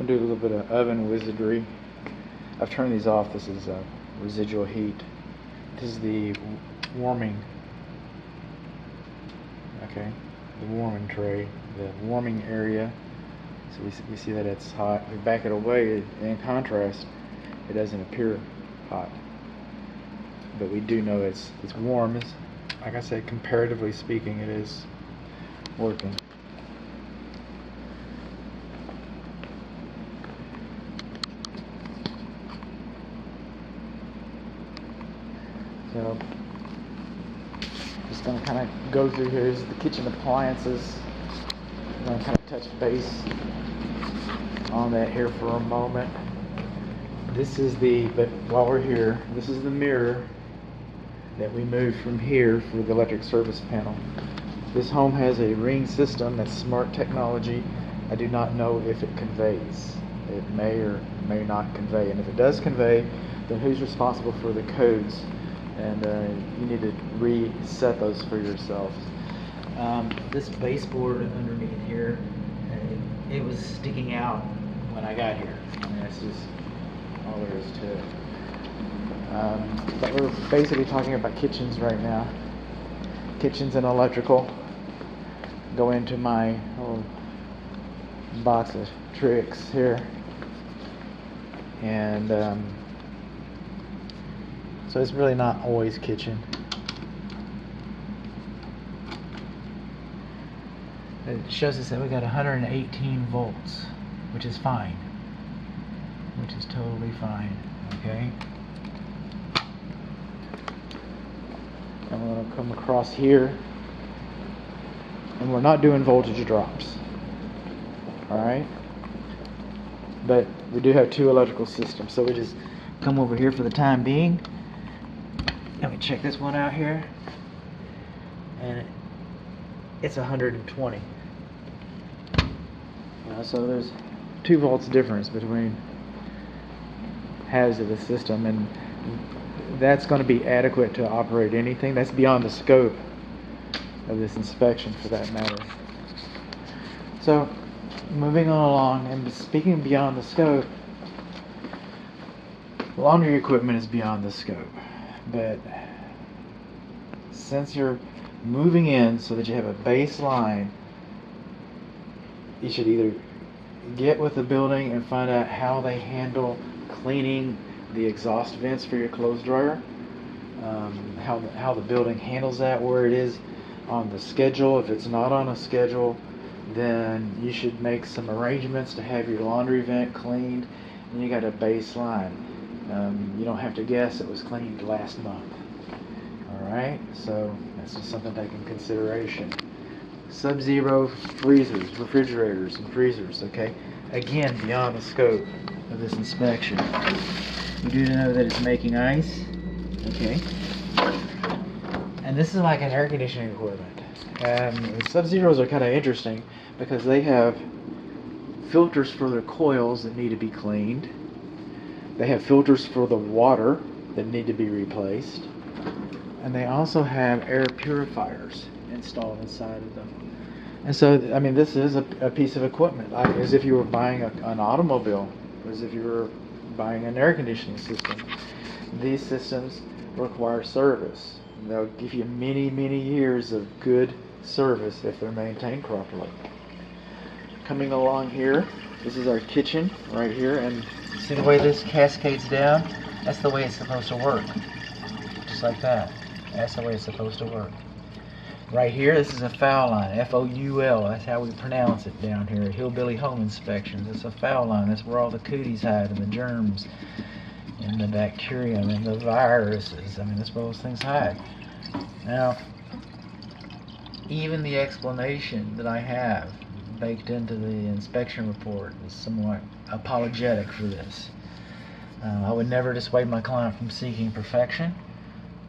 I'm gonna do a little bit of oven wizardry. I've turned these off. This is residual heat. This is the warming. Okay, the warming tray, the warming area. So we see that it's hot. We back it away. In contrast, it doesn't appear hot, but we do know it's warm. Like I said, comparatively speaking, it is working. So, just going to kind of go through here. This is the kitchen appliances. I'm going to kind of touch base on that here for a moment. But while we're here, this is the mirror that we moved from here for the electric service panel. This home has a ring system that's smart technology. I do not know if it conveys. It may or may not convey. And if it does convey, then who's responsible for the codes? And you need to reset those for yourselves. This baseboard underneath here, it was sticking out when I got here. I mean, that's just all there is to it. But we're basically talking about kitchens right now. Kitchens and electrical. Go into my little box of tricks here. And so it's really not always kitchen. It shows us that we got 118 volts, which is fine. Which is totally fine, okay? I'm going to come across here, and we're not doing voltage drops, alright? But we do have two electrical systems, so we just come over here for the time being. Let me check this one out here, and it's 120. So there's 2 volts difference between halves of the system, and that's going to be adequate to operate anything. That's beyond the scope of this inspection, for that matter. So moving on along, and speaking beyond the scope, laundry equipment is beyond the scope. But since you're moving in so that you have a baseline, you should either get with the building and find out how they handle cleaning the exhaust vents for your clothes dryer, how the building handles that, where it is on the schedule. If it's not on a schedule, then you should make some arrangements to have your laundry vent cleaned, and you got a baseline. You don't have to guess it was cleaned last month. Alright, so that's just something to take in consideration. Sub-zero freezers, refrigerators, and freezers, okay? Again, beyond the scope of this inspection. You do know that it's making ice, okay? And this is like an air conditioning equipment. Sub-zeros are kind of interesting because they have filters for their coils that need to be cleaned. They have filters for the water that need to be replaced. And they also have air purifiers installed inside of them. And so, I mean, this is a piece of equipment, like as if you were buying an automobile, or as if you were buying an air conditioning system. These systems require service. They'll give you many, many years of good service if they're maintained properly. Coming along here, this is our kitchen right here, and see the way this cascades down? That's the way it's supposed to work. Just like that. That's the way it's supposed to work. Right here, this is a foul line, F-O-U-L. That's how we pronounce it down here at Hillbilly Home Inspections. It's a foul line. That's where all the cooties hide, and the germs, and the bacterium, and the viruses. I mean, that's where those things hide. Now, even the explanation that I have baked into the inspection report is somewhat apologetic for this. I would never dissuade my client from seeking perfection.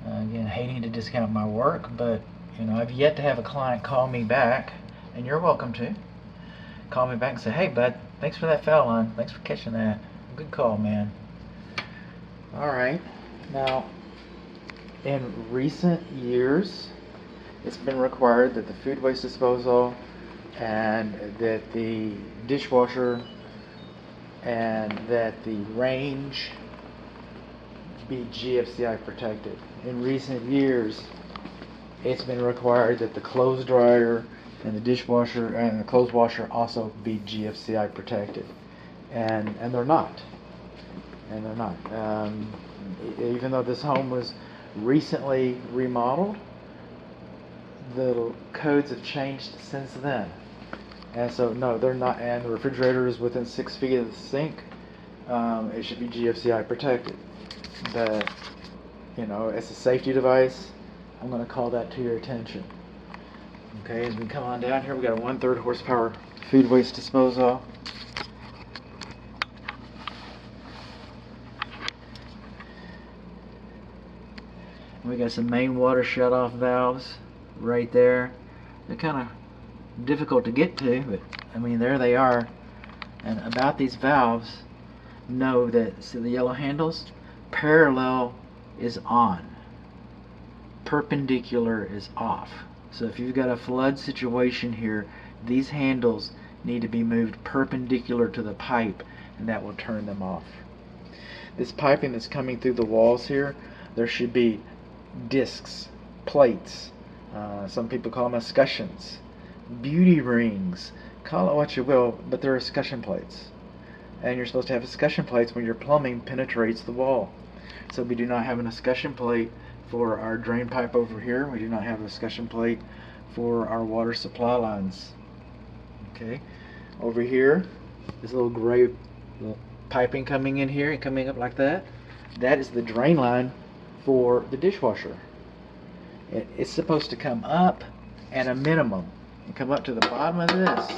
Again, hating to discount my work, but you know, I've yet to have a client call me back, and you're welcome to call me back and say, "Hey, bud, thanks for that foul line. Thanks for catching that. Good call, man." All right. Now, in recent years, it's been required that the food waste disposal and that the dishwasher and that the range be GFCI protected. In recent years, it's been required that the clothes dryer and the dishwasher and the clothes washer also be GFCI protected, and they're not. And they're not. Even though this home was recently remodeled, the codes have changed since then. And so, no, they're not. And the refrigerator is within 6 feet of the sink. It should be GFCI protected. But, it's a safety device. I'm going to call that to your attention. Okay, as we come on down here, we got a 1/3 horsepower food waste disposal. We got some main water shutoff valves right there. They're kind of difficult to get to, but there they are. And about these valves, know that, see the yellow handles? Parallel is on. Perpendicular is off. So if you've got a flood situation here, these handles need to be moved perpendicular to the pipe, and that will turn them off. This piping that's coming through the walls here, there should be discs, plates, some people call them escutcheons, beauty rings, call it what you will, but they're escutcheon plates. And you're supposed to have escutcheon plates when your plumbing penetrates the wall. So we do not have an escutcheon plate for our drain pipe over here. We do not have an escutcheon plate for our water supply lines. Okay, over here, this little gray little piping coming in here and coming up like that, that is the drain line for the dishwasher. It's supposed to come up at a minimum and come up to the bottom of this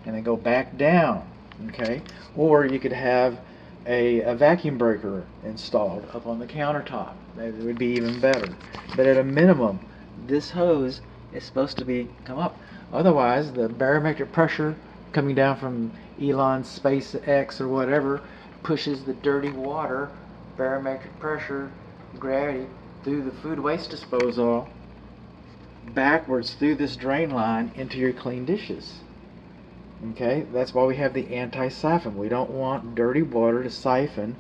and then go back down. Okay, or you could have a vacuum breaker installed up on the countertop. It would be even better. But at a minimum, this hose is supposed to come up. Otherwise, the barometric pressure coming down from Elon's SpaceX or whatever pushes the dirty water, barometric pressure, gravity, through the food waste disposal backwards through this drain line into your clean dishes. Okay, that's why we have the anti-siphon. We don't want dirty water to siphon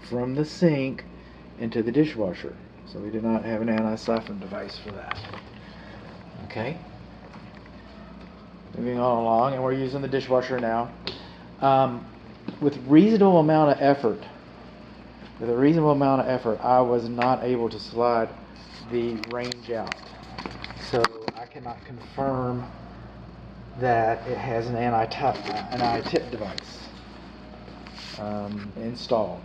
from the sink into the dishwasher. So we do not have an anti-siphon device for that. Okay, moving on along, and we're using the dishwasher now. With a reasonable amount of effort, I was not able to slide the range out. So I cannot confirm that it has an anti-tip device installed.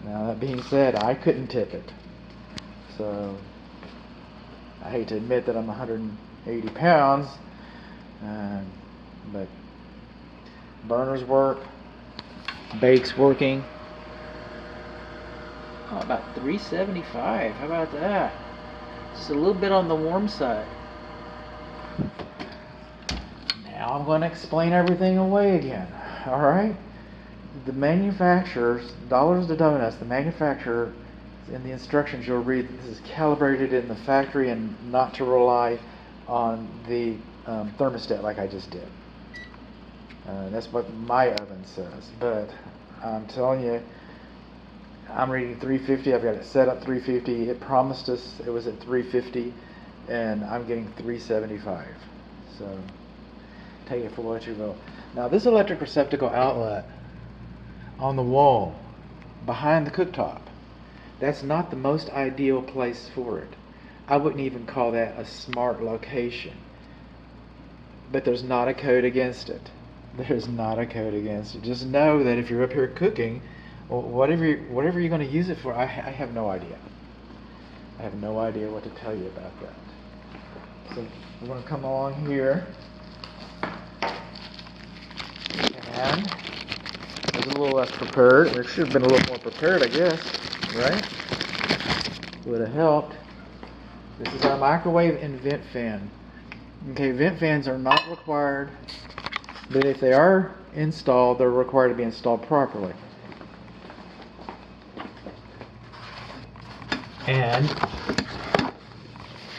Now that being said, I couldn't tip it. So I hate to admit that I'm 180 pounds, but burners work, bake's working. Oh, about 375. How about that? Just a little bit on the warm side. Now I'm going to explain everything away again. All right? The manufacturers, dollars to donuts, the manufacturer, in the instructions you'll read, this is calibrated in the factory and not to rely on the thermostat like I just did. That's what my oven says. But I'm telling you, I'm reading 350. I've got it set up 350. It promised us it was at 350, and I'm getting 375. So take it for what you will. Now this electric receptacle outlet on the wall behind the cooktop, that's not the most ideal place for it. I wouldn't even call that a smart location. But there's not a code against it. There's not a code against it. Just know that if you're up here cooking, whatever you're going to use it for, I have no idea. I have no idea what to tell you about that. So we're going to come along here, and I was a little less prepared. Or should have been a little more prepared, I guess, right? Would have helped. This is our microwave and vent fan. Okay, vent fans are not required, but if they are installed, they're required to be installed properly. And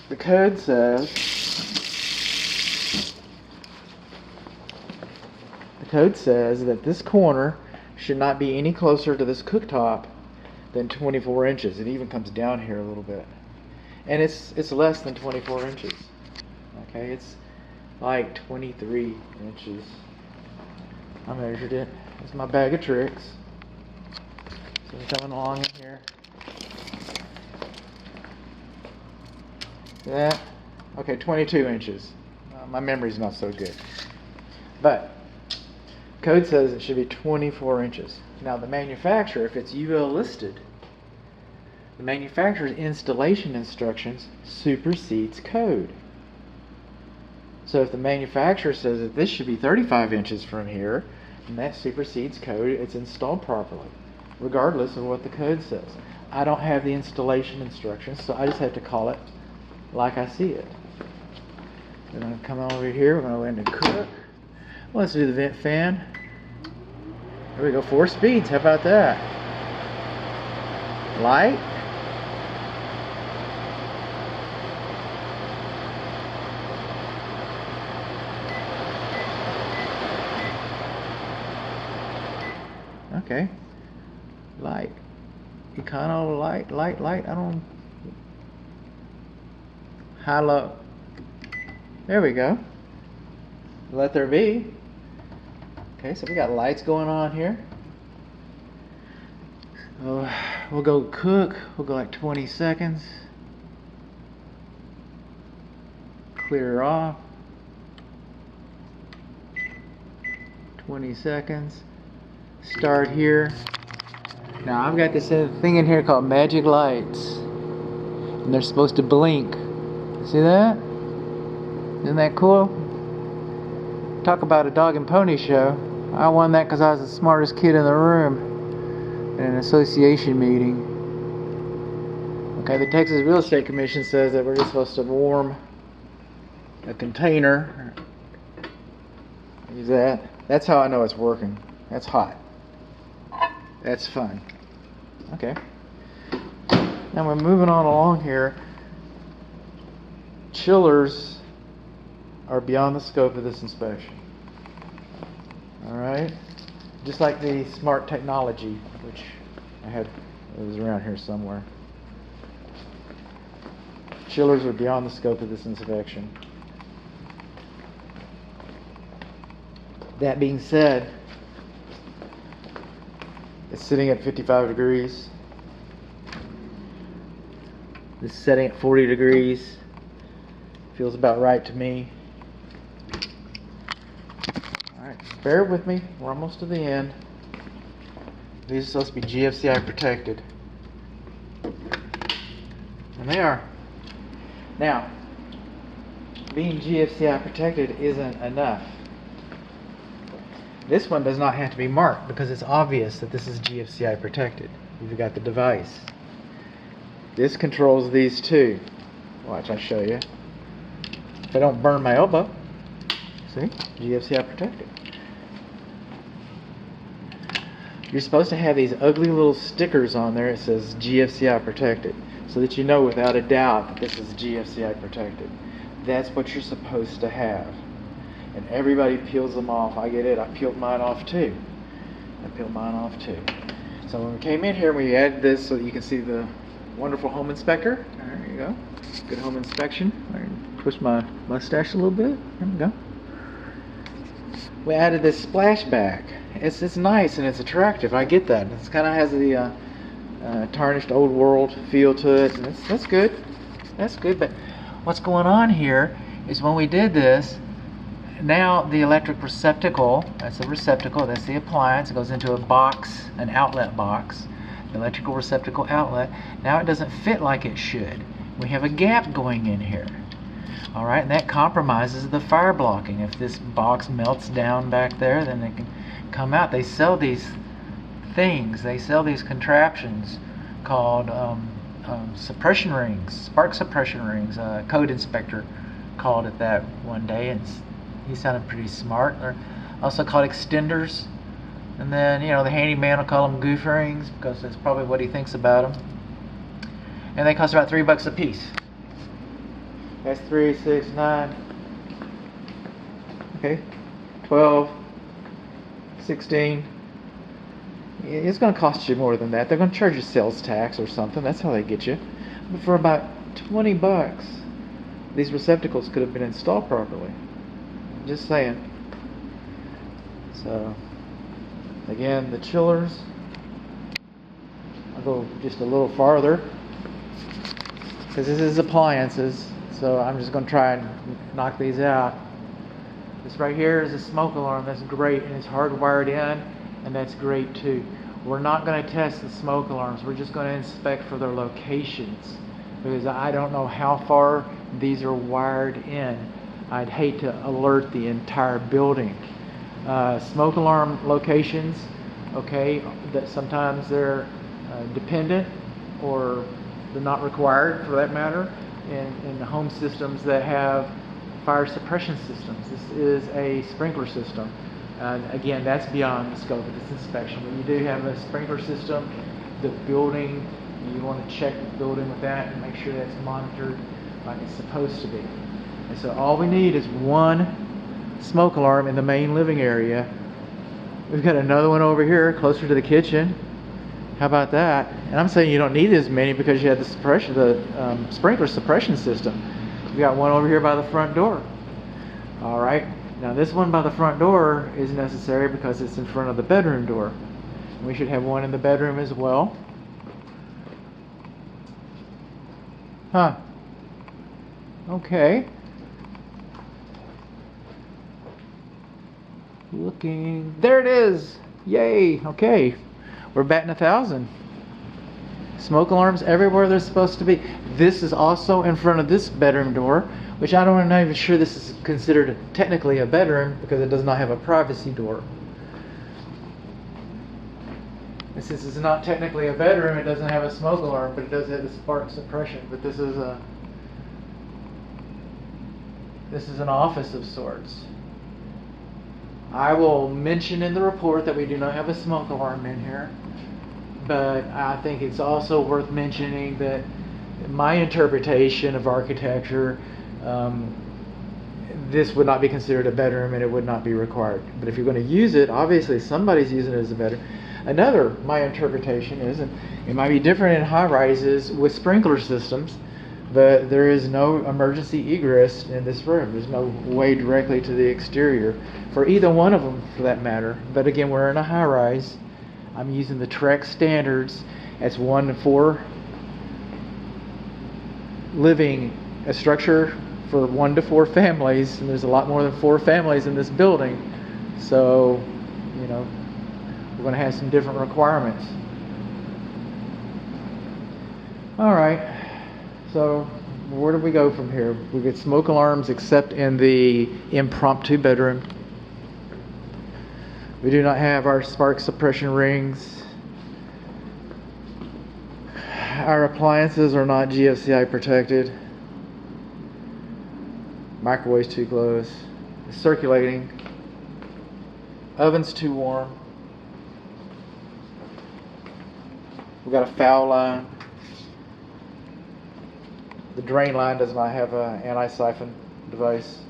the code says that this corner should not be any closer to this cooktop than 24 inches. It even comes down here a little bit. And it's less than 24 inches. Okay, it's like 23 inches. I measured it. It's my bag of tricks. So I'm coming along in here. See that? Okay, 22 inches. My memory's not so good. But code says it should be 24 inches. Now the manufacturer, if it's UL listed, the manufacturer's installation instructions supersedes code. So if the manufacturer says that this should be 35 inches from here, and that supersedes code, it's installed properly, regardless of what the code says. I don't have the installation instructions, so I just have to call it like I see it. We're going to come over here, we're going to go into cook. Let's do the vent fan. There we go, 4 speeds, how about that? Light. Okay. Light. Econo, light, I don't... High, low. There we go. Let there be. Okay, so we got lights going on here. We'll go cook. We'll go like 20 seconds. Clear off. 20 seconds. Start here. Now I've got this thing in here called magic lights, and they're supposed to blink. See that? Isn't that cool? Talk about a dog and pony show. I won that because I was the smartest kid in the room in an association meeting. Okay, the Texas Real Estate Commission says that we're just supposed to warm a container. Use that. That's how I know it's working. That's hot. That's fun. Okay. Now we're moving on along here. Chillers are beyond the scope of this inspection. Alright? Just like the smart technology, which it was around here somewhere. Chillers are beyond the scope of this inspection. That being said, it's sitting at 55 degrees. This is setting at 40 degrees. Feels about right to me. Alright, bear with me. We're almost to the end. These are supposed to be GFCI protected. And they are. Now, being GFCI protected isn't enough. This one does not have to be marked because it's obvious that this is GFCI protected. You've got the device. This controls these two. Watch, I'll show you. If I don't burn my elbow, see? GFCI protected. You're supposed to have these ugly little stickers on there that says GFCI protected, so that you know without a doubt that this is GFCI protected. That's what you're supposed to have. And everybody peels them off. I get it. I peeled mine off too. So when we came in here, we added this so that you can see the wonderful home inspector. There you go. Good home inspection. I twist my mustache a little bit. There we go. We added this splashback. It's nice and it's attractive. I get that. It kind of has the tarnished old world feel to it. And that's good. That's good. But what's going on here is when we did this, now the electric receptacle, that's the receptacle, that's the appliance, it goes into a box, an outlet box, the electrical receptacle outlet. Now it doesn't fit like it should. We have a gap going in here. Alright, and that compromises the fire blocking. If this box melts down back there, then it can come out. They sell these things, they sell these contraptions called suppression rings, spark suppression rings. Code inspector called it that one day, and he sounded pretty smart. They're also called extenders. And then, you know, the handyman will call them goof rings because that's probably what he thinks about them. And they cost about $3 a piece. That's 3, 6, 9. Okay. 12, 16, It's going to cost you more than that. They're going to charge you sales tax or something. That's how they get you. But for about $20, these receptacles could have been installed properly. Just saying. So, again, the chillers. I'll go just a little farther because this is appliances. So I'm just going to try and knock these out. This right here is a smoke alarm. That's great, and it's hardwired in, and that's great too. We're not going to test the smoke alarms. We're just going to inspect for their locations because I don't know how far these are wired in. I'd hate to alert the entire building. Smoke alarm locations, okay, that sometimes they're dependent or they're not required for that matter in the home systems that have fire suppression systems. This is a sprinkler system. Again, that's beyond the scope of this inspection. When you do have a sprinkler system, the building, you want to check the building with that and make sure that's monitored like it's supposed to be. And so all we need is one smoke alarm in the main living area. We've got another one over here closer to the kitchen. How about that? And I'm saying you don't need as many because you have the sprinkler suppression system. We got one over here by the front door. All right. Now this one by the front door is necessary because it's in front of the bedroom door. We should have one in the bedroom as well. Huh. Okay. Looking. There it is. Yay. Okay. We're batting 1,000. Smoke alarms everywhere they're supposed to be. This is also in front of this bedroom door, which I'm not even sure this is considered technically a bedroom because it does not have a privacy door. And since it's not technically a bedroom, it doesn't have a smoke alarm, but it does have the spark suppression. But this is an office of sorts. I will mention in the report that we do not have a smoke alarm in here. But I think it's also worth mentioning that my interpretation of architecture, this would not be considered a bedroom and it would not be required. But if you're going to use it, obviously somebody's using it as a bedroom. My interpretation is, and it might be different in high-rises with sprinkler systems, but there is no emergency egress in this room. There's no way directly to the exterior for either one of them for that matter. But again, we're in a high-rise. I'm using the TREC standards. It's 1 to 4 living, a structure for 1 to 4 families, and there's a lot more than 4 families in this building. So, we're going to have some different requirements. All right. So, where do we go from here? We get smoke alarms except in the impromptu bedroom. We do not have our spark suppression rings. Our appliances are not GFCI protected. Microwave's too close. It's circulating. Oven's too warm. We've got a foul line. The drain line does not have an anti-siphon device.